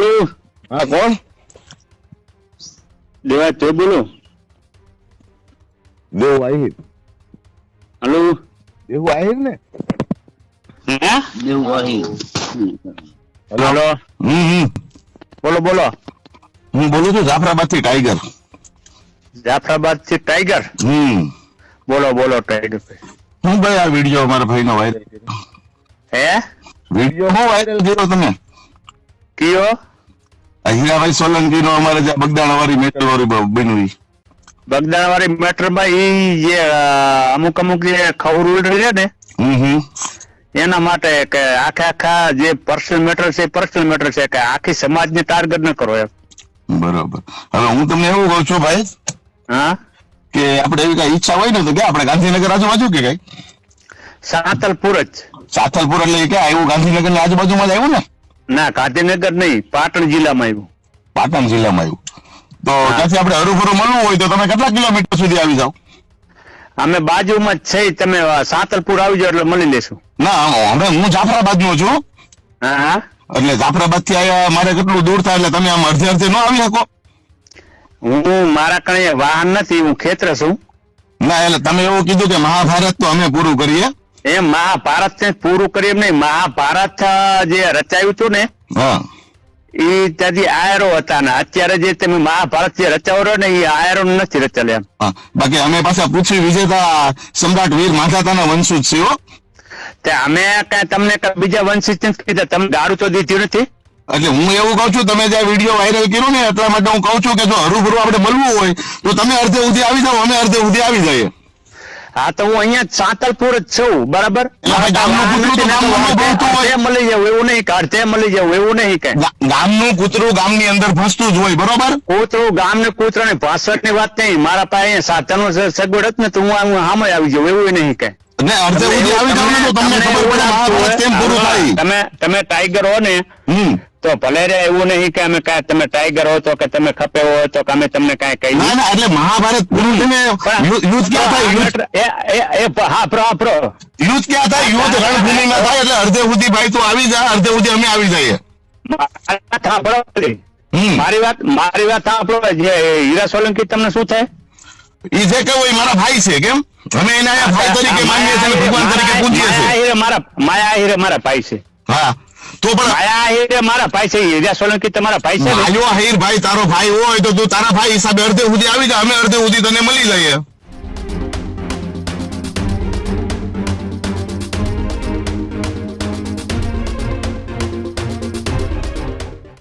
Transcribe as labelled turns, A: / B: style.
A: Hello,
B: હા કોણ?
A: દેવા તે બોલો.
B: દેવ આહિર.
A: હલો,
B: દેવ આહિર ને?
A: હે
C: દેવું આહિર.
B: હેલો.
A: હલો, બોલો બોલો.
B: હું બોલું છું જાફરાબાદ થી ટાઈગર.
A: જાફરાબાદ થી ટાઈગર. બોલો બોલો ટાઈગર ભાઈ.
B: હું ભાઈ આ વિડીયો અમારા ભાઈ નો વાયરલ
A: હે
B: વિડીયો હું વાયરલ કર્યો તમે?
A: કયો?
B: આ હીરાભાઈ સોલંકી નો અમારે જે બગદાણા વાળી મેટલ વાળી બનવી.
A: બગદાણા વાળી મેટર માં ઈ જે અમુક અમુક જે ખવરું છે ને એના માટે કે આખા જે પર્સનલ મેટર છે પર્સનલ મેટર છે કે આખી સમાજને ટાર્ગેટ ન કરો એમ.
B: બરોબર. હવે હું તમને એવું કહું છું ભાઈ
A: હા
B: કે આપણે એવી કઈ ઈચ્છા હોય ને તો કે આપણે ગાંધીનગર આજુબાજુ કે કઈ
A: સાંતલપુર જ.
B: સાતલપુર એટલે કે આવ્યું ગાંધીનગર ની આજુબાજુમાં જ આવ્યું ને?
A: ના ગાંધીનગર નહીં, પાટણ જિલ્લામાં આવ્યું.
B: પાટણ જિલ્લામાં આવ્યું તો ત્યાંથી આપણે હરુભરું મળવું હોય તો તમે કેટલા કિલોમીટર સુધી આવી જાવ?
A: અમે બાજુમાં જ છે, તમે સાંતલપુર આવી જાવ એટલે મળી લેશું.
B: ના હવે હું જાફરાબાદ નો છું
A: હા હા
B: એટલે જાફરાબાદ થી આયા મારે કેટલું દૂર થાય એટલે તમે આમ અડધે અડધે ન આવી શકો?
A: હું મારા કણે વાહન નથી, હું ખેતર છું.
B: ના એટલે તમે એવું કીધું કે મહાભારત તો અમે પૂરું કરીએ.
A: એમ મહાભારત ને પૂરું કરી એમ નહીં, મહાભારત જે રચાયું હતું ને
B: હા
A: એ ત્યાંથી આયરો હતા ને અત્યારે જે તમે મહાભારત જે રચાવો રહ્યો ને એ આયરો નથી રચેલ એમ.
B: હા બાકી અમે પાછા પૃથ્વી વિજેતા સમ્રાટ વીર માંધાતાના વંશજ છીએ હો.
A: તે અમે કઈ તમને બીજા વંશિત નથી કીધા, તમે દારૂ તો દીધી નથી.
B: એટલે હું એવું કઉ છું તમે જે વિડીયો વાયરલ કર્યો ને એટલા માટે હું કઉ છું કે જો હરુભરું આપણે મળવું હોય તો તમે અડધે સુધી આવી જાઓ, અમે અડધે સુધી આવી જઈએ.
A: હા તો હું અહીંયા સાંતલપુર જ છું બરાબર. મળી જવું એવું નહીં, અડધે મળી જવું એવું નહીં કઈ.
B: ગામનું કૂતરું ગામની અંદર ફસતું જ હોય બરોબર.
A: કૂતરું ગામ ને કૂતરા ને ભાષણ ની વાત નહીં, મારા પાસે અહીંયા સાધનો સગવડ જ ને તો હું સામે આવી જાઉં એવું નહીં કઈ.
B: ને અડધે સુધી આવી જાવ ને તો તમને ખબર પડે મહાભારત કેમ પૂરું થાય.
A: તમે ટાઈગર હો ને તો ભલે રે એવું નહીં કે અમે કાંઈ તમે ટાઈગર હો તો કે તમે ખપે હો તો કે અમે તમને કાંઈ કહી.
B: ના ના એટલે મહાભારત પૂરું થઈને યુદ્ધ ક્યાં થાય? યુદ્ધ ક્યાં થાય? યુદ્ધ રણભૂમિમાં થાય એટલે અડધે સુધી ભાઈ તું આવી જા, અડધે સુધી અમે આવી જઈએ.
A: મારી વાત સાંભળો. જે હીરા સોલંકી તમને શું થાય?
B: ઈ જે કહો એ મારા ભાઈ છે. કેમ અમે એના ભાઈ તરીકે માનીએ છીએ, ભગવાન તરીકે પૂજીએ છીએ.
A: માયા આહિરે મારા ભાઈ છે.
B: હા તો પણ
A: માયા આહિરે મારા ભાઈ છે, હીરા સોલંકી તમારા ભાઈ છે.
B: આયો આહિર ભાઈ તારો ભાઈ હોય તો તું તારા ભાઈ હિસાબે અડધે સુધી આવી જા, અમે અડધે સુધી તને મળી જઈએ.